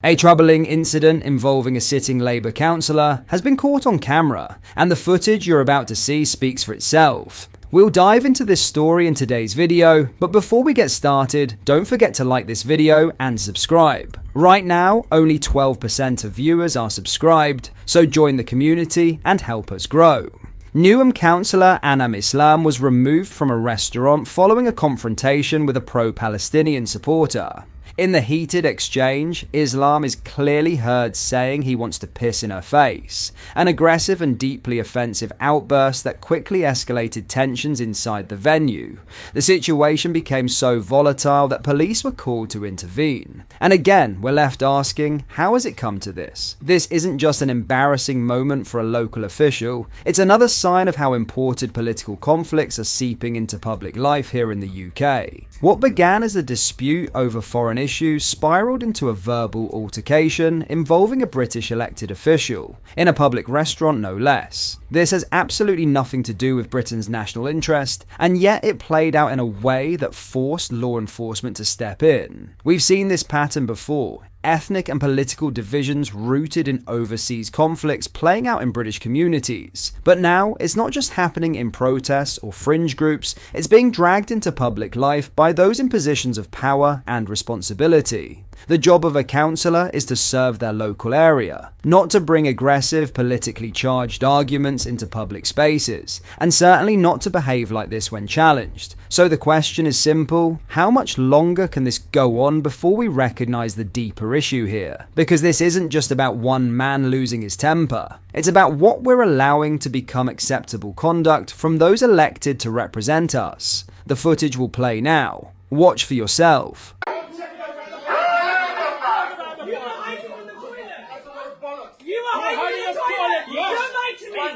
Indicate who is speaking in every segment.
Speaker 1: A troubling incident involving a sitting Labour councillor has been caught on camera, and the footage you're about to see speaks for itself. We'll dive into this story in today's video, but before we get started, don't forget to like this video and subscribe. Right now, only 12% of viewers are subscribed, so join the community and help us grow. Newham councillor Anam Islam was removed from a restaurant following a confrontation with a pro-Palestinian supporter. In the heated exchange, Islam is clearly heard saying he wants to piss in her face, an aggressive and deeply offensive outburst that quickly escalated tensions inside the venue. The situation became so volatile that police were called to intervene. And again, we're left asking, how has it come to this? This isn't just an embarrassing moment for a local official, it's another sign of how imported political conflicts are seeping into public life here in the UK. What began as a dispute over foreign issues spiraled into a verbal altercation involving a British elected official, in a public restaurant no less. This has absolutely nothing to do with Britain's national interest, and yet it played out in a way that forced law enforcement to step in. We've seen this pattern before. Ethnic and political divisions rooted in overseas conflicts playing out in British communities. But now, it's not just happening in protests or fringe groups, it's being dragged into public life by those in positions of power and responsibility. The job of a councillor is to serve their local area, not to bring aggressive, politically charged arguments into public spaces, and certainly not to behave like this when challenged. So the question is simple: how much longer can this go on before we recognise the deeper issue here? Because this isn't just about one man losing his temper. It's about what we're allowing to become acceptable conduct from those elected to represent us. The footage will play now. Watch for yourself.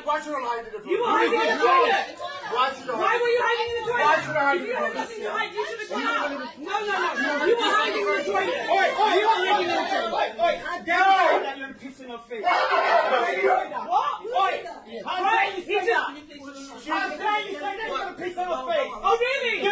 Speaker 2: Why should I hide in the toilet? You were hiding in the toilet! Why were you hiding in the toilet? Why should I hide in the toilet? If you had nothing to hide, you should have come out. No. You were hiding in the toilet. You were hiding in the toilet. How dare you say that you're pissing off face? What? How dare you say that? How dare you say that you're pissing off face? Oh, really?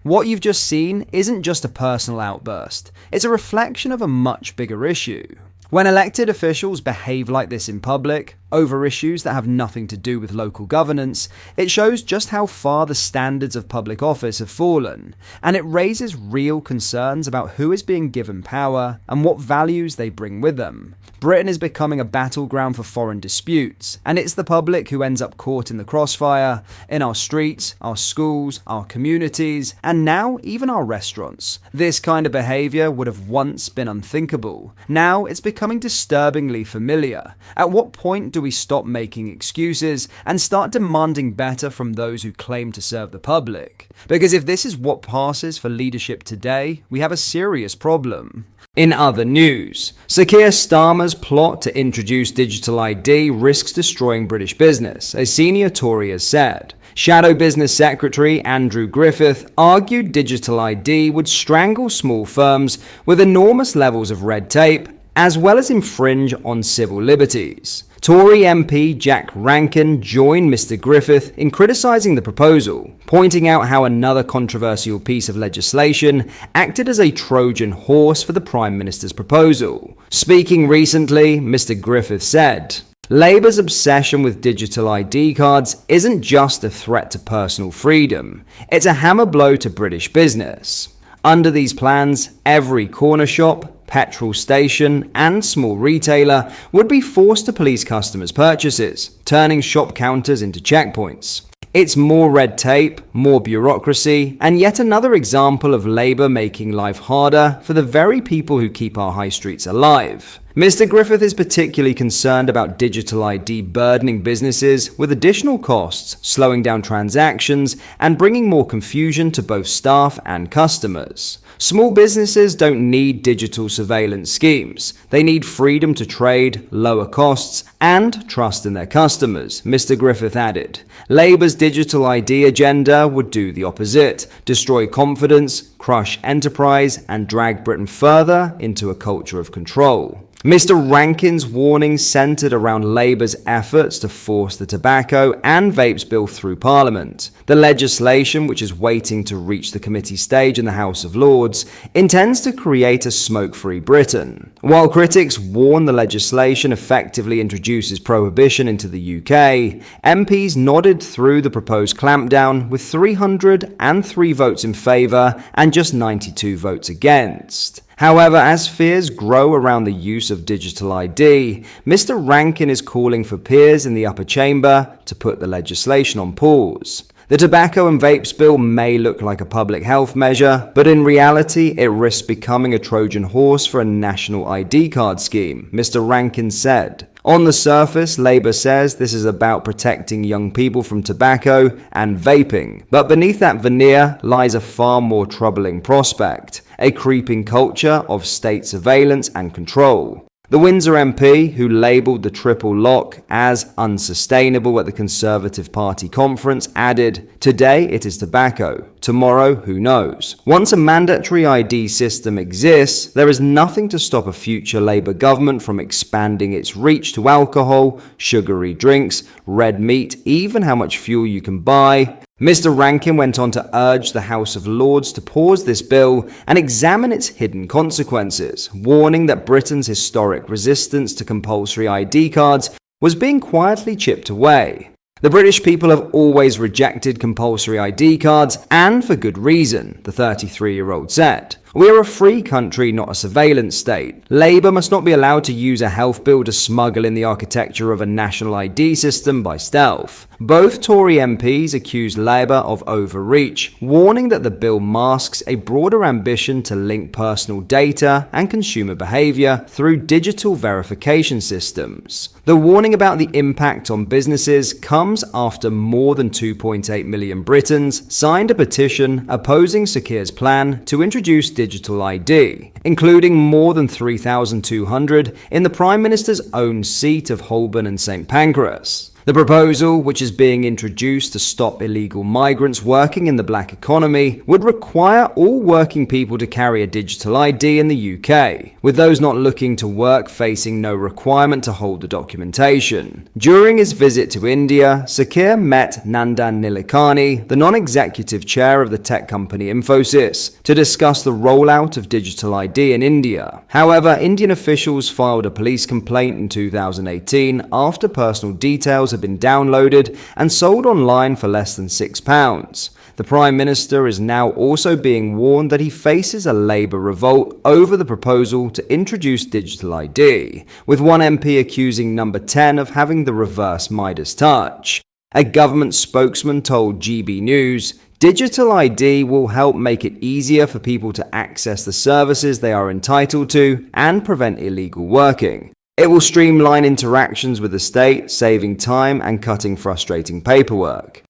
Speaker 1: What you've just seen isn't just a personal outburst, it's a reflection of a much bigger issue. When elected officials behave like this in public, over issues that have nothing to do with local governance, it shows just how far the standards of public office have fallen, and it raises real concerns about who is being given power and what values they bring with them. Britain is becoming a battleground for foreign disputes, and it's the public who ends up caught in the crossfire, in our streets, our schools, our communities, and now even our restaurants. This kind of behaviour would have once been unthinkable. Now it's becoming disturbingly familiar. At what point do we stop making excuses and start demanding better from those who claim to serve the public? Because if this is what passes for leadership today, we have a serious problem. In other news, Sir Keir Starmer's plot to introduce digital ID risks destroying British business, a senior Tory has said. Shadow Business Secretary Andrew Griffith argued digital ID would strangle small firms with enormous levels of red tape, as well as infringe on civil liberties. Tory MP Jack Rankin joined Mr. Griffith in criticising the proposal, pointing out how another controversial piece of legislation acted as a Trojan horse for the Prime Minister's proposal. Speaking recently, Mr. Griffith said, "Labour's obsession with digital ID cards isn't just a threat to personal freedom, it's a hammer blow to British business. Under these plans, every corner shop, petrol station and small retailer would be forced to police customers' purchases, turning shop counters into checkpoints. It's more red tape, more bureaucracy, and yet another example of Labour making life harder for the very people who keep our high streets alive." Mr. Griffith is particularly concerned about digital ID burdening businesses with additional costs, slowing down transactions, and bringing more confusion to both staff and customers. Small businesses don't need digital surveillance schemes. They need freedom to trade, lower costs, and trust in their customers, Mr. Griffith added. Labour's digital ID agenda would do the opposite, destroy confidence, crush enterprise and drag Britain further into a culture of control. Mr. Rankin's warnings centred around Labour's efforts to force the tobacco and vapes bill through Parliament. The legislation, which is waiting to reach the committee stage in the House of Lords, intends to create a smoke-free Britain. While critics warn the legislation effectively introduces prohibition into the UK, MPs nodded through the proposed clampdown with 303 votes in favour and just 92 votes against. However, as fears grow around the use of digital ID, Mr. Rankin is calling for peers in the upper chamber to put the legislation on pause. The tobacco and vapes bill may look like a public health measure, but in reality, it risks becoming a Trojan horse for a national ID card scheme, Mr. Rankin said. On the surface, Labour says this is about protecting young people from tobacco and vaping, but beneath that veneer lies a far more troubling prospect: a creeping culture of state surveillance and control. The Windsor MP, who labelled the triple lock as unsustainable at the Conservative Party conference, added, "Today it is tobacco, tomorrow who knows." Once a mandatory ID system exists, there is nothing to stop a future Labour government from expanding its reach to alcohol, sugary drinks, red meat, even how much fuel you can buy. Mr. Rankin went on to urge the House of Lords to pause this bill and examine its hidden consequences, warning that Britain's historic resistance to compulsory ID cards was being quietly chipped away. The British people have always rejected compulsory ID cards, and for good reason, the 33-year-old said. We are a free country, not a surveillance state. Labour must not be allowed to use a health bill to smuggle in the architecture of a national ID system by stealth. Both Tory MPs accused Labour of overreach, warning that the bill masks a broader ambition to link personal data and consumer behaviour through digital verification systems. The warning about the impact on businesses comes after more than 2.8 million Britons signed a petition opposing Sir Keir's plan to introduce digital ID, including more than 3,200 in the Prime Minister's own seat of Holborn and St Pancras. The proposal, which is being introduced to stop illegal migrants working in the black economy, would require all working people to carry a digital ID in the UK, with those not looking to work facing no requirement to hold the documentation. During his visit to India, Sir Keir met Nandan Nilekani, the non-executive chair of the tech company Infosys, to discuss the rollout of digital ID in India. However, Indian officials filed a police complaint in 2018 after personal details had been downloaded and sold online for less than £6. The Prime Minister is now also being warned that he faces a Labour revolt over the proposal to introduce digital ID, with one MP accusing Number 10 of having the reverse Midas touch. A government spokesman told GB News, "Digital ID will help make it easier for people to access the services they are entitled to and prevent illegal working. It will streamline interactions with the state, saving time and cutting frustrating paperwork.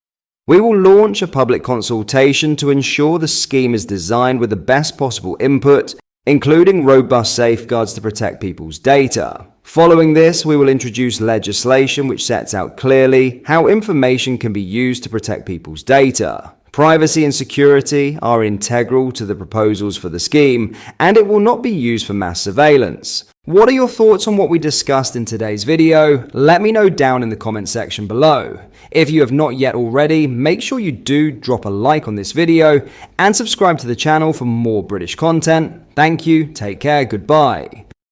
Speaker 1: We will launch a public consultation to ensure the scheme is designed with the best possible input, including robust safeguards to protect people's data. Following this, we will introduce legislation which sets out clearly how information can be used to protect people's data. Privacy and security are integral to the proposals for the scheme, and it will not be used for mass surveillance." What are your thoughts on what we discussed in today's video? Let me know down in the comment section below. If you have not yet already, make sure you do drop a like on this video and subscribe to the channel for more British content. Thank you, take care, goodbye.